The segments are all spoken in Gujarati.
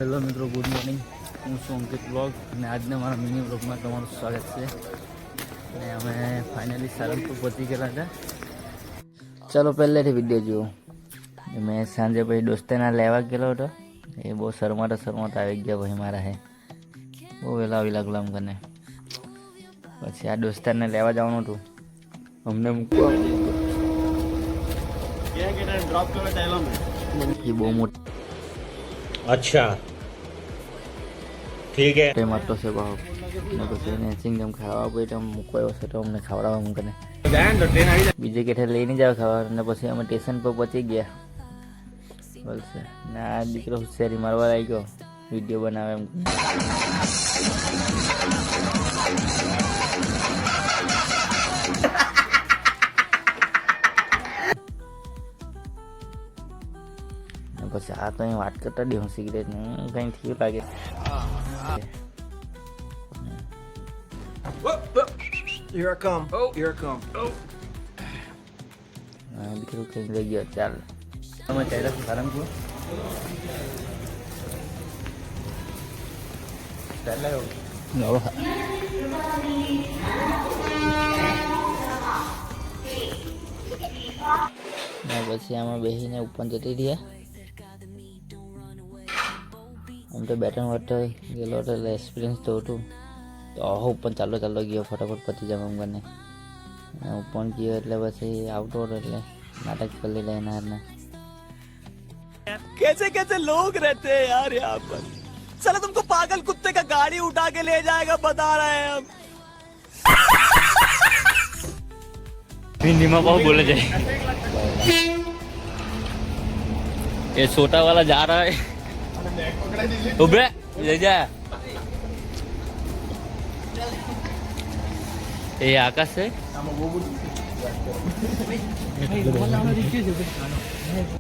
હેલો મિત્રો, ગુડ મોર્નિંગ. હું છું અંકિત બ્લોગ અને આજના મારા મિની બ્લોગમાં તમારું સ્વાગત છે. અને અમે ફાઇનલી સારંગપુર પહોંચી ગયેલા હતા. ચાલો પહેલેથી વિડીયો જુઓ. મેં સાંજે પછી દોસ્તના લેવા ગયેલો હતો. એ બહુ શરમાતા આવી ગયા ભાઈ મારા હે બહુ વહેલા આવી લાગલા એમ કરીને. પછી આ દોસ્તારને લેવા જવાનું હતું, અમને મૂકવા એ બહુ મોટી अच्छा ठीक है ટમાટો છે ભાવ ને પછી એને સિંગમ ખાવા પછી તો મૂકવાયો છે તો અમને ખવડાવવા મૂકને બીજે કેઠે લઈને જાવ ખાવા. અને પછી અમે સ્ટેશન પર પહોંચી ગયા બોલશે ને આ દીકરો હોશિયારી મારવા આવી ગયો વિડીયો બનાવે એમ. પછી આ તો અહીં વાત કરતા દે હું સિગરેટ ને કંઈ થયું લાગે. Here I come. Here I come. દીકરો કઈ લઈ ગયો. ચાલ અમે ચાલ્યા છું સારંગપુર. પછી આમાં બેસીને ઉપર જતી રહ્યા. આમ તો 2-3 વાર ગયેલો હતો એટલે એક્સપિરિયન્સ તો હતું. તો ઉપર ચાલો ગયો ફટાફટ પતી જાવ એમ કરીને ઉપર ગયો એટલે પછી આવતો હતો એટલે નાટક કરી લેના હારને. कैसे कैसे लोग रहते हैं यार यहाँ पर. साला तुमको पागल कुत्ते का गाड़ी उठा के ले जाएगा बता रहे हैं हम. हिंदी में बहुत बोले जाए. ये छोटा वाला जा रहा है. उबे ले जा. ये आकाश है.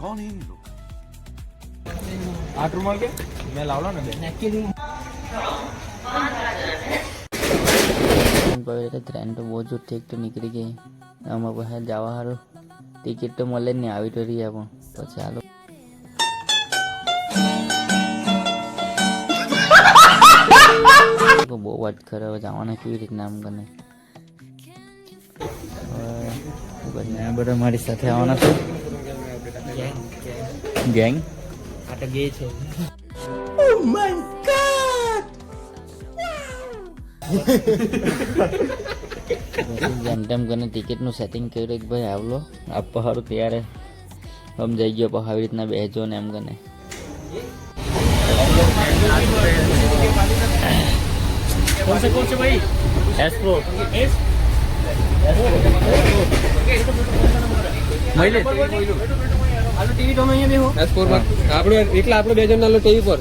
कौन है ये लोग? 8 रुमाल के मैं लावला ना ट्रेन तो बहुत जोर ઠીક તો નીકળી ગઈ. આમાં બહાર જવા સારું ટિકિટ તો મળે જ નહીં. આવી તો રહી પણ પછી હાલો બહુ વાત કરે હવે જવાના કેવી રીતના આમ કરીને. બધા મારી સાથે આવવાના છે ગેંગ. જેમ તેમ કરીને ટિકિટનું સેટિંગ કર્યું કે ભાઈ આવલો આપવા સારું ત્યારે સમજાઈ ગયો પણ આવી રીતના બેસજો ને એમ કરીને. कौन से भाई એસ્પ્રો મहिले આલો ટીવી તો અહીંયા બેહો S4 પર આપણો એકલા આપણો બે જણ નાલો ટીવી પર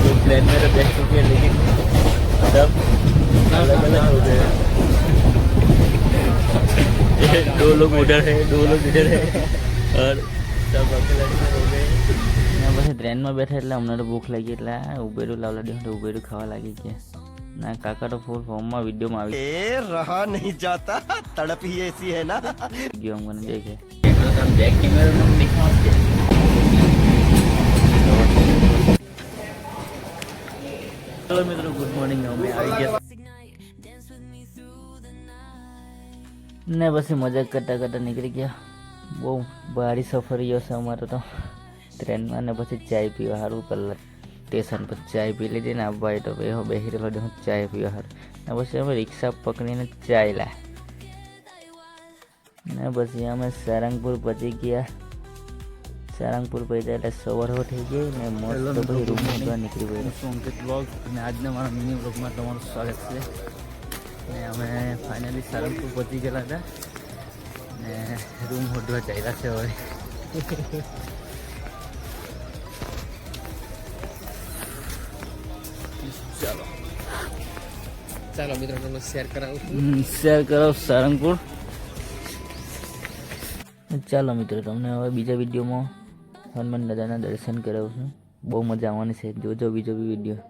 तो प्लेन में तो देख चुके हैं लेकिन सब अलग अलग हो गए. ये 2 लोग उधर है 2 लोग इधर है और सब अलग अलग हो गए. પછી ટ્રેનમાં બેઠા એટલે અમને તો ભૂખ લાગી એટલે ઉબેરું લાવલા દે તો ઉબેરું ખાવા લાગી ગયા. ના કાકા તો ફૂલ ફોર્મમાં વિડીયોમાં આવી रहा नहीं जाता तड़प ही ऐसी है ना. ગયો અમને દેખે. ચલો મિત્રો, ગુડ મોર્નિંગ. અમે આવી ગયા ને પછી મજાક કરતા નીકળી ગયા. બહુ ભારી સફર રહ્યો છે અમારો તો ટ્રેનમાં. ને પછી ચાય પીવા સારું કલાક સ્ટેશન પર ચાય પી લીધી ને ભાઈ તો બેસી રહેલો ચાય પીવા સારું. ને પછી અમે રિક્ષા પકડીને ચાય લા ને પછી અમે સારંગપુર પહોંચી ગયા. સારંગપુર પહોંચ્યા એટલે સવાર થઈ ગઈ ને મસ્ત પછી રૂમ મૂકવા નીકળી ગઈ. હું છું અંકિત બ્લોગ અને આજના મારા મિની બ્લોગમાં તમારું સ્વાગત છે. ને અમે ફાઇનલી સારંગપુર પહોંચી ગયેલા હતા ને રૂમ હોદવા ચાલ્યા છે હવે. ચાલો મિત્રો તમને શેર કરાવું શેર કરો સારંગપુર. ચાલો મિત્રો, તમને હવે બીજા વિડીયોમાં હનુમાન દાદાના દર્શન કરાવું છું. બહુ મજા આવવાની છે. જોજો બીજો બી વિડીયો.